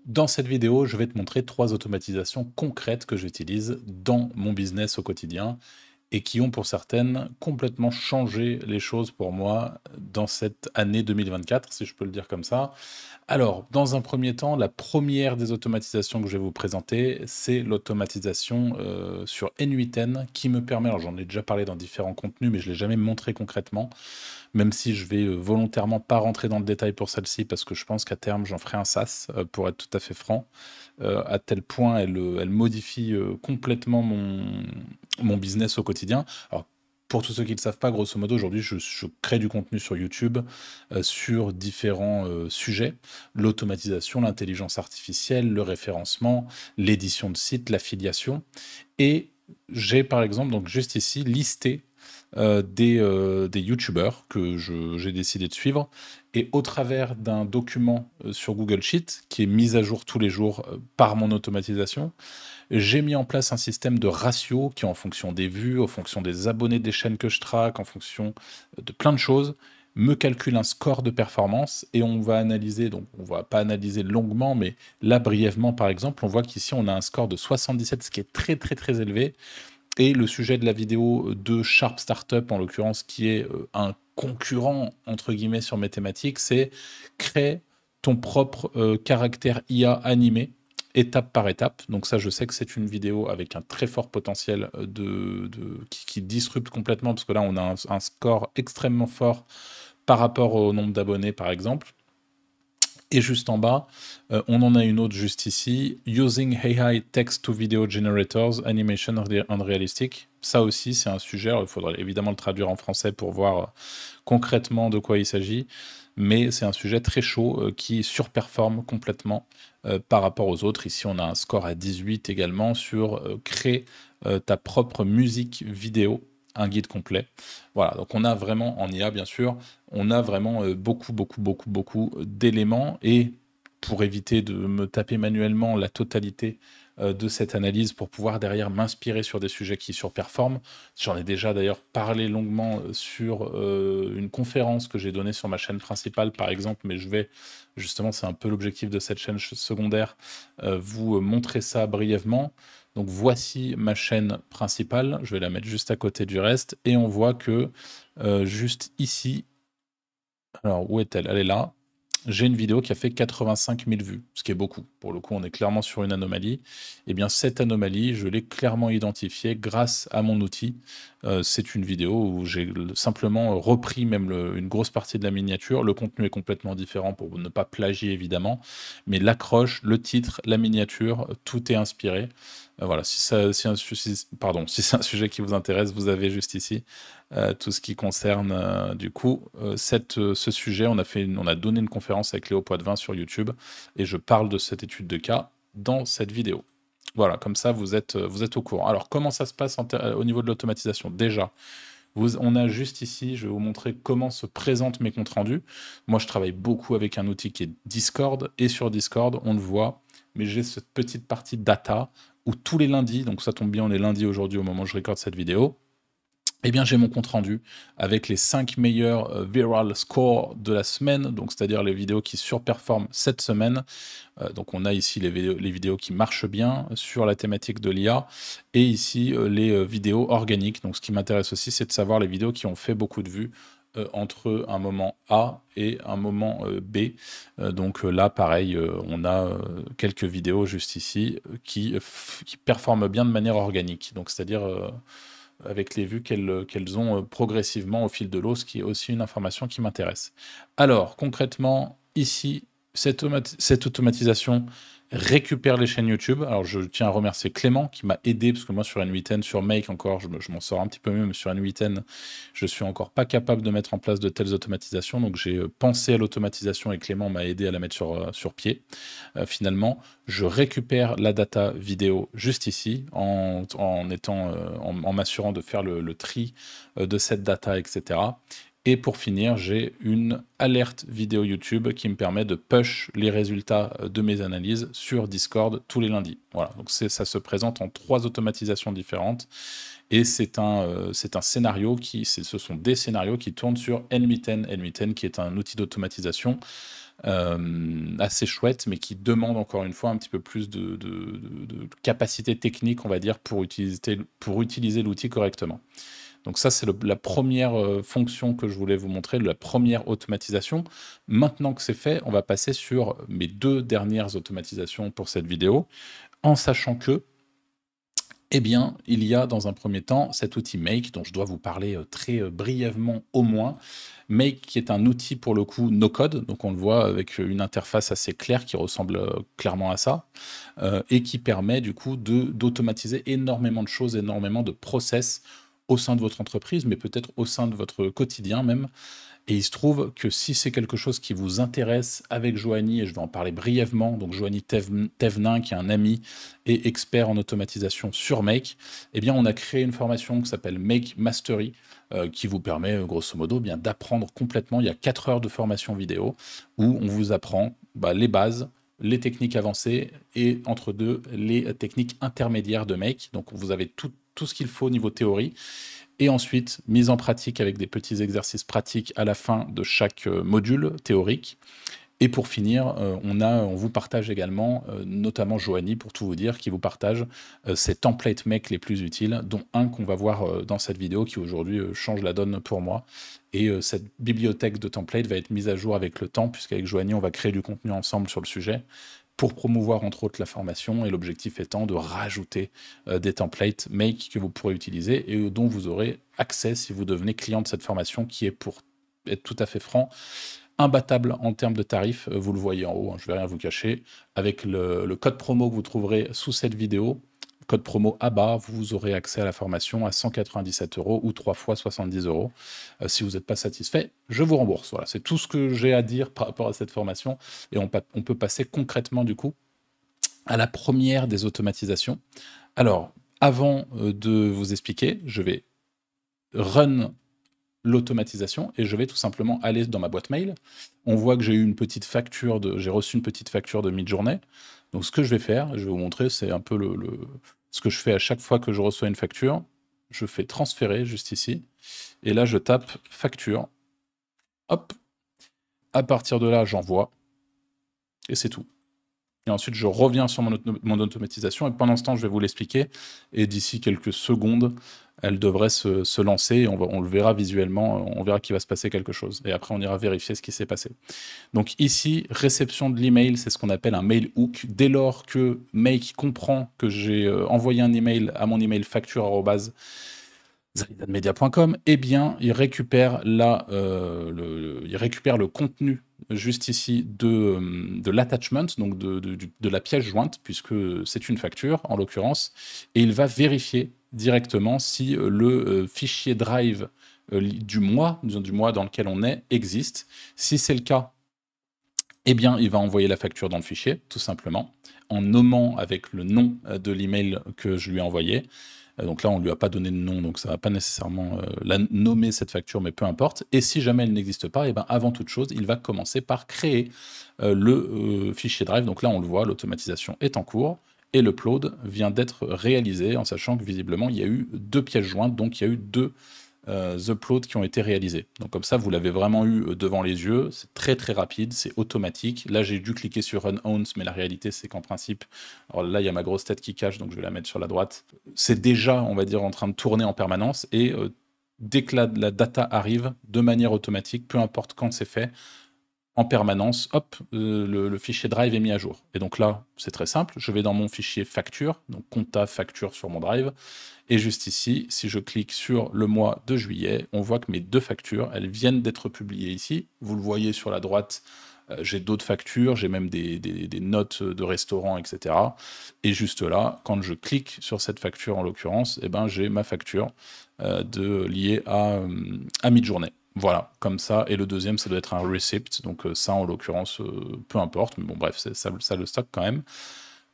Dans cette vidéo, je vais te montrer 3 automatisations concrètes que j'utilise dans mon business au quotidien et qui ont pour certaines complètement changé les choses pour moi dans cette année 2024, si je peux le dire comme ça. Alors, dans un premier temps, la première des automatisations que je vais vous présenter, c'est l'automatisation sur N8N qui me permet, alors j'en ai déjà parlé dans différents contenus, mais je ne l'ai jamais montré concrètement, même si je vais volontairement pas rentrer dans le détail pour celle-ci, parce que je pense qu'à terme, j'en ferai un SaaS, pour être tout à fait franc, à tel point elle modifie complètement mon business au quotidien. Alors, pour tous ceux qui ne le savent pas, grosso modo, aujourd'hui, je crée du contenu sur YouTube sur différents sujets. L'automatisation, l'intelligence artificielle, le référencement, l'édition de sites, l'affiliation. Et j'ai par exemple, donc juste ici, listé des youtubeurs que j'ai décidé de suivre. Et au travers d'un document sur Google Sheet, qui est mis à jour tous les jours par mon automatisation, j'ai mis en place un système de ratio qui, en fonction des vues, en fonction des abonnés des chaînes que je traque, en fonction de plein de choses, me calcule un score de performance et on va analyser, donc on va pas analyser longuement, mais là brièvement par exemple, on voit qu'ici on a un score de 77, ce qui est très très très élevé. Et le sujet de la vidéo de Sharp Startup, en l'occurrence, qui est un concurrent, entre guillemets, sur mes thématiques, c'est crée ton propre caractère IA animé, étape par étape. Donc ça, je sais que c'est une vidéo avec un très fort potentiel qui disrupte complètement, parce que là, on a un score extrêmement fort par rapport au nombre d'abonnés, par exemple. Et juste en bas, on en a une autre juste ici, Using AI Text to Video Generators, Animation Unrealistic. Ça aussi, c'est un sujet, alors il faudrait évidemment le traduire en français pour voir concrètement de quoi il s'agit, mais c'est un sujet très chaud qui surperforme complètement par rapport aux autres. Ici, on a un score à 18 également sur créer ta propre musique vidéo, un guide complet. Voilà, donc on a vraiment, en IA bien sûr, on a vraiment beaucoup d'éléments. Et pour éviter de me taper manuellement la totalité de cette analyse pour pouvoir derrière m'inspirer sur des sujets qui surperforment, j'en ai déjà d'ailleurs parlé longuement sur une conférence que j'ai donnée sur ma chaîne principale par exemple, mais je vais justement, c'est un peu l'objectif de cette chaîne secondaire, vous montrer ça brièvement. Donc voici ma chaîne principale, je vais la mettre juste à côté du reste, et on voit que juste ici, alors où est-elle? Elle est là. J'ai une vidéo qui a fait 85 000 vues, ce qui est beaucoup. Pour le coup, on est clairement sur une anomalie. Eh bien, cette anomalie, je l'ai clairement identifiée grâce à mon outil. C'est une vidéo où j'ai simplement repris même une grosse partie de la miniature. Le contenu est complètement différent pour ne pas plagier, évidemment. Mais l'accroche, le titre, la miniature, tout est inspiré. Voilà, si c'est un sujet qui vous intéresse, vous avez juste ici tout ce qui concerne du coup ce sujet. On a donné une conférence avec Léo Poitvin sur YouTube et je parle de cette étude de cas dans cette vidéo. Voilà, comme ça vous êtes au courant. Alors comment ça se passe au niveau de l'automatisation? Déjà, on a juste ici, je vais vous montrer comment se présentent mes comptes rendus. Moi, je travaille beaucoup avec un outil qui est Discord, et sur Discord, on le voit, mais j'ai cette petite partie data où tous les lundis, donc ça tombe bien, on est lundi aujourd'hui au moment où je recorde cette vidéo, eh bien, j'ai mon compte rendu avec les 5 meilleurs viral scores de la semaine, donc c'est-à-dire les vidéos qui surperforment cette semaine. Donc on a ici les vidéos qui marchent bien sur la thématique de l'IA, et ici les vidéos organiques. Donc ce qui m'intéresse aussi, c'est de savoir les vidéos qui ont fait beaucoup de vues entre un moment A et un moment B. Donc là, pareil, on a quelques vidéos juste ici qui performent bien de manière organique. Donc c'est-à-dire avec les vues qu'elles ont progressivement au fil de l'eau, ce qui est aussi une information qui m'intéresse. Alors, concrètement, ici, cette automatisation récupère les chaînes YouTube. Alors, je tiens à remercier Clément qui m'a aidé, parce que moi, sur N8N, sur Make encore, je m'en sors un petit peu mieux, mais sur N8N, je suis encore pas capable de mettre en place de telles automatisations. Donc, j'ai pensé à l'automatisation et Clément m'a aidé à la mettre sur pied. Finalement, je récupère la data vidéo juste ici, en m'assurant de faire le tri de cette data, etc. Et pour finir, j'ai une alerte vidéo YouTube qui me permet de push les résultats de mes analyses sur Discord tous les lundis. Voilà, donc ça se présente en 3 automatisations différentes. Et c'est un scénario ce sont des scénarios qui tournent sur N8N, qui est un outil d'automatisation assez chouette, mais qui demande encore une fois un petit peu plus de capacité technique, on va dire, pour utiliser l'outil correctement. Donc ça, c'est la première fonction que je voulais vous montrer, la première automatisation. Maintenant que c'est fait, on va passer sur mes 2 dernières automatisations pour cette vidéo, en sachant que, eh bien, il y a dans un premier temps cet outil Make, dont je dois vous parler très brièvement au moins. Make, qui est un outil pour le coup no-code, donc on le voit avec une interface assez claire qui ressemble clairement à ça, et qui permet du coup d'automatiser énormément de choses, énormément de process au sein de votre entreprise, mais peut-être au sein de votre quotidien même. Et il se trouve que si c'est quelque chose qui vous intéresse avec Joanie, et je vais en parler brièvement, donc Joanie Thévenin, qui est un ami et expert en automatisation sur Make, eh bien on a créé une formation qui s'appelle Make Mastery, qui vous permet grosso modo bien d'apprendre complètement. Il y a 4 heures de formation vidéo où on vous apprend les bases, les techniques avancées et entre deux, les techniques intermédiaires de Make. Donc vous avez tout ce qu'il faut au niveau théorie. Et ensuite, mise en pratique avec des petits exercices pratiques à la fin de chaque module théorique. Et pour finir, on vous partage également, notamment Joanie, pour tout vous dire, qui vous partage ces templates Make les plus utiles, dont un qu'on va voir dans cette vidéo qui aujourd'hui change la donne pour moi. Et cette bibliothèque de templates va être mise à jour avec le temps, puisqu'avec Joanie, on va créer du contenu ensemble sur le sujet, pour promouvoir entre autres la formation, et l'objectif étant de rajouter des templates Make que vous pourrez utiliser et dont vous aurez accès si vous devenez client de cette formation, qui est, pour être tout à fait franc, imbattable en termes de tarifs. Vous le voyez en haut, hein, je ne vais rien vous cacher. Avec le code promo que vous trouverez sous cette vidéo, code promo ABBA, vous aurez accès à la formation à 197 € ou 3 fois 70 €. Si vous n'êtes pas satisfait, je vous rembourse. Voilà, c'est tout ce que j'ai à dire par rapport à cette formation. Et on peut passer concrètement, du coup, à la première des automatisations. Alors, avant de vous expliquer, je vais run l'automatisation et je vais tout simplement aller dans ma boîte mail. On voit que j'ai reçu une petite facture de Midjourney. Donc ce que je vais faire, je vais vous montrer, c'est un peu ce que je fais à chaque fois que je reçois une facture. Je fais transférer juste ici et là je tape facture. Hop. À partir de là, j'envoie et c'est tout. Et ensuite, je reviens sur mon automatisation et pendant ce temps, je vais vous l'expliquer. Et d'ici quelques secondes, elle devrait se lancer et on le verra visuellement, on verra qu'il va se passer quelque chose. Et après, on ira vérifier ce qui s'est passé. Donc ici, réception de l'email, c'est ce qu'on appelle un mail hook. Dès lors que Make comprend que j'ai envoyé un email à mon email facture@zalidanmedia.com, eh bien, il récupère le contenu juste ici de l'attachment, donc de la pièce jointe, puisque c'est une facture en l'occurrence, et il va vérifier directement si le fichier Drive du mois dans lequel on est existe. Si c'est le cas, eh bien, il va envoyer la facture dans le fichier, tout simplement, en nommant avec le nom de l'email que je lui ai envoyé. Donc là, on ne lui a pas donné de nom, donc ça ne va pas nécessairement la nommer cette facture, mais peu importe. Et si jamais elle n'existe pas, eh ben, avant toute chose, il va commencer par créer le fichier Drive. Donc là, on le voit, l'automatisation est en cours et l'upload vient d'être réalisé, en sachant que visiblement, il y a eu 2 pièces jointes, donc il y a eu 2 uploads qui ont été réalisés. Donc comme ça, vous l'avez vraiment eu devant les yeux. C'est très très rapide, c'est automatique. Là, j'ai dû cliquer sur Run Owns, mais la réalité, c'est qu'en principe, alors là, il y a ma grosse tête qui cache, donc je vais la mettre sur la droite. C'est déjà, on va dire, en train de tourner en permanence. Et dès que la data arrive, de manière automatique, peu importe quand c'est fait, en permanence, hop, le fichier Drive est mis à jour. Et donc là, c'est très simple. Je vais dans mon fichier facture, donc compta facture sur mon Drive. Et juste ici, si je clique sur le mois de juillet, on voit que mes 2 factures, elles viennent d'être publiées ici. Vous le voyez sur la droite, j'ai d'autres factures, j'ai même des notes de restaurant, etc. Et juste là, quand je clique sur cette facture en l'occurrence, eh ben, j'ai ma facture liée à Midjourney. Voilà, comme ça. Et le deuxième, ça doit être un receipt. Donc ça, en l'occurrence, peu importe. Mais bon, bref, ça le stocke quand même.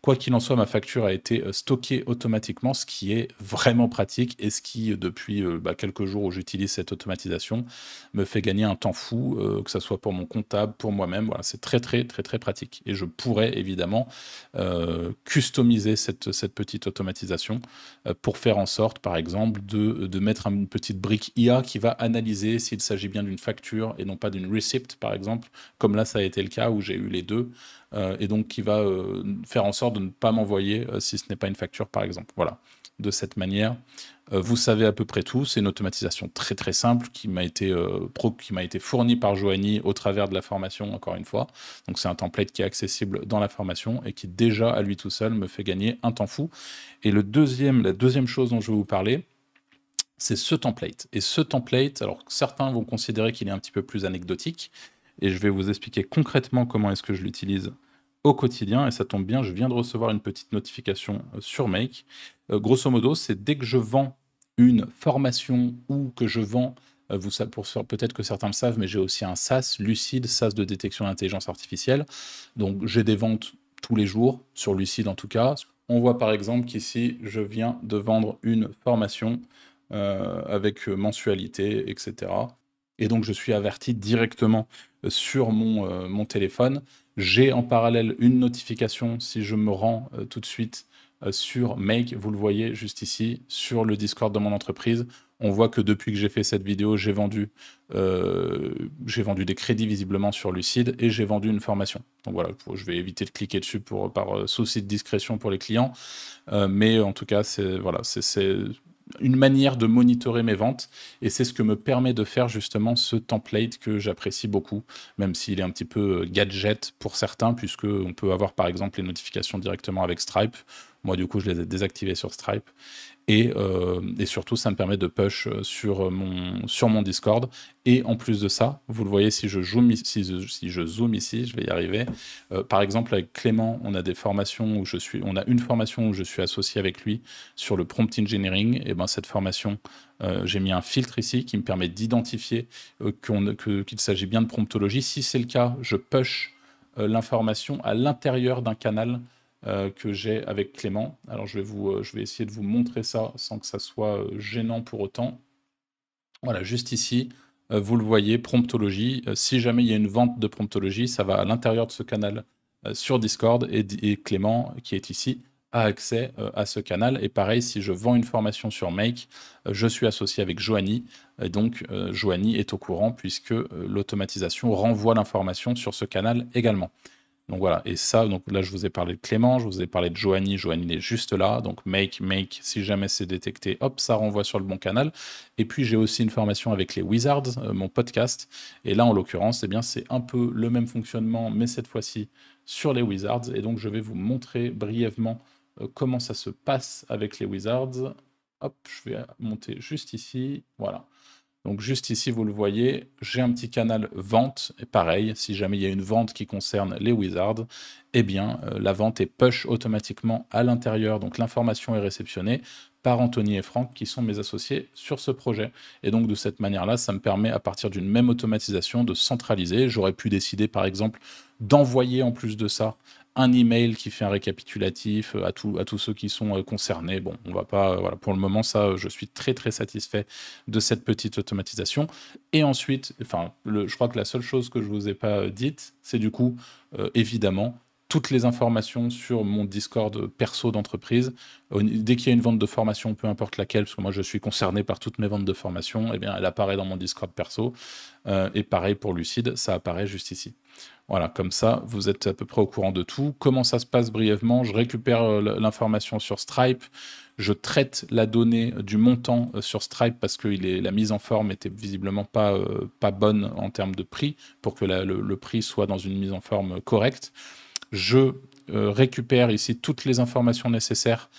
Quoi qu'il en soit, ma facture a été stockée automatiquement, ce qui est vraiment pratique et ce qui, depuis quelques jours où j'utilise cette automatisation, me fait gagner un temps fou, que ça soit pour mon comptable, pour moi-même. Voilà, c'est très, très, très, très pratique. Et je pourrais évidemment customiser cette petite automatisation pour faire en sorte, par exemple, de mettre une petite brique IA qui va analyser s'il s'agit bien d'une facture et non pas d'une receipt, par exemple, comme là, ça a été le cas où j'ai eu les deux. Et donc qui va faire en sorte de ne pas m'envoyer si ce n'est pas une facture, par exemple. Voilà, de cette manière. Vous savez à peu près tout. C'est une automatisation très très simple qui m'a été fournie par Joanie au travers de la formation, encore une fois. Donc c'est un template qui est accessible dans la formation et qui déjà à lui tout seul me fait gagner un temps fou. Et la deuxième chose dont je vais vous parler, c'est ce template. Et ce template, alors certains vont considérer qu'il est un petit peu plus anecdotique, et je vais vous expliquer concrètement comment est-ce que je l'utilise au quotidien, et ça tombe bien, je viens de recevoir une petite notification sur Make. Grosso modo, c'est dès que je vends une formation ou que je vends, peut-être que certains le savent, mais j'ai aussi un SaaS, Lucide, SaaS de détection d'intelligence artificielle. Donc j'ai des ventes tous les jours, sur Lucide en tout cas. On voit par exemple qu'ici, je viens de vendre une formation avec mensualité, etc. Et donc, je suis averti directement sur mon téléphone. J'ai en parallèle une notification si je me rends tout de suite sur Make. Vous le voyez juste ici, sur le Discord de mon entreprise. On voit que depuis que j'ai fait cette vidéo, j'ai vendu des crédits visiblement sur Lucide et j'ai vendu une formation. Donc voilà, je vais éviter de cliquer dessus par souci de discrétion pour les clients. Mais en tout cas, c'est une manière de monitorer mes ventes et c'est ce que me permet de faire justement ce template que j'apprécie beaucoup, même s'il est un petit peu gadget pour certains, puisque on peut avoir par exemple les notifications directement avec Stripe. Moi du coup je les ai désactivées sur Stripe et surtout ça me permet de push sur mon Discord. Et en plus de ça, vous le voyez si je zoome ici, je vais y arriver. Par exemple avec Clément, on a une formation où je suis associé avec lui sur le prompt engineering. Et ben cette formation, j'ai mis un filtre ici qui me permet d'identifier qu'il s'agit bien de promptologie. Si c'est le cas, je push l'information à l'intérieur d'un canal que j'ai avec Clément. Alors je vais essayer de vous montrer ça sans que ça soit gênant pour autant. Voilà, juste ici, vous le voyez, promptologie. Si jamais il y a une vente de promptologie, ça va à l'intérieur de ce canal sur Discord et Clément, qui est ici, a accès à ce canal. Et pareil, si je vends une formation sur Make, je suis associé avec Joanie. Donc, Joanie est au courant puisque l'automatisation renvoie l'information sur ce canal également. Donc voilà, et ça, donc là je vous ai parlé de Clément, je vous ai parlé de Joanie, Joanie est juste là, donc make, si jamais c'est détecté, hop, ça renvoie sur le bon canal. Et puis j'ai aussi une formation avec les Wizards, mon podcast, et là en l'occurrence, eh bien c'est un peu le même fonctionnement, mais cette fois-ci sur les Wizards, et donc je vais vous montrer brièvement comment ça se passe avec les Wizards. Hop, je vais monter juste ici, voilà. Donc juste ici, vous le voyez, j'ai un petit canal vente, et pareil, si jamais il y a une vente qui concerne les Wizards, eh bien la vente est push automatiquement à l'intérieur, donc l'information est réceptionnée par Anthony et Franck, qui sont mes associés sur ce projet. Et donc de cette manière-là, ça me permet à partir d'une même automatisation de centraliser. J'aurais pu décider par exemple d'envoyer en plus de ça un email qui fait un récapitulatif à tous ceux qui sont concernés. Bon, on va pas, voilà, pour le moment, ça, je suis très très satisfait de cette petite automatisation. Et ensuite, enfin, je crois que la seule chose que je vous ai pas dite, c'est du coup, évidemment, toutes les informations sur mon Discord perso d'entreprise. Dès qu'il y a une vente de formation, peu importe laquelle, parce que moi je suis concerné par toutes mes ventes de formation, eh bien, elle apparaît dans mon Discord perso. Et pareil pour Lucide, ça apparaît juste ici. Voilà, comme ça, vous êtes à peu près au courant de tout. Comment ça se passe brièvement? Je récupère l'information sur Stripe, je traite la donnée du montant sur Stripe parce que la mise en forme était visiblement pas bonne en termes de prix, pour que le prix soit dans une mise en forme correcte. Je récupère ici toutes les informations nécessaires,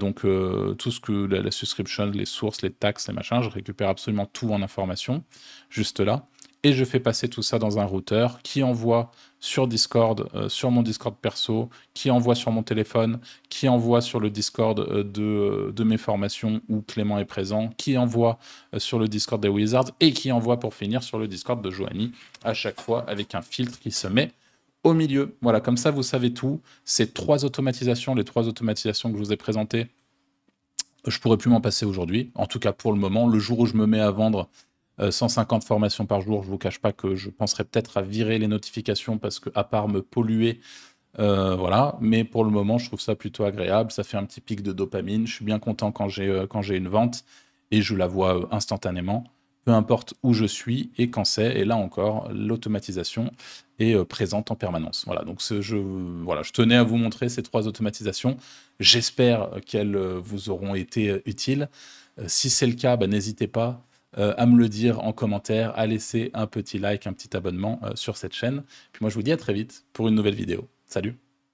donc tout ce que la subscription, les sources, les taxes, les machins, je récupère absolument tout en information, juste là. Et je fais passer tout ça dans un routeur qui envoie sur Discord, sur mon Discord perso, qui envoie sur mon téléphone, qui envoie sur le Discord de mes formations où Clément est présent, qui envoie sur le Discord des Wizards et qui envoie pour finir sur le Discord de Joanie, à chaque fois avec un filtre qui se met au milieu. Voilà, comme ça, vous savez tout. Ces 3 automatisations, les 3 automatisations que je vous ai présentées, je pourrais plus m'en passer aujourd'hui. En tout cas, pour le moment, le jour où je me mets à vendre 150 formations par jour, je vous cache pas que je penserais peut-être à virer les notifications parce que, à part me polluer, voilà. Mais pour le moment, je trouve ça plutôt agréable. Ça fait un petit pic de dopamine. Je suis bien content quand j'ai une vente et je la vois instantanément, peu importe où je suis et quand c'est. Et là encore, l'automatisation est présente en permanence. Voilà, donc voilà, je tenais à vous montrer ces 3 automatisations. J'espère qu'elles vous auront été utiles. Si c'est le cas, bah, n'hésitez pas à me le dire en commentaire, à laisser un petit like, un petit abonnement sur cette chaîne. Puis moi, je vous dis à très vite pour une nouvelle vidéo. Salut!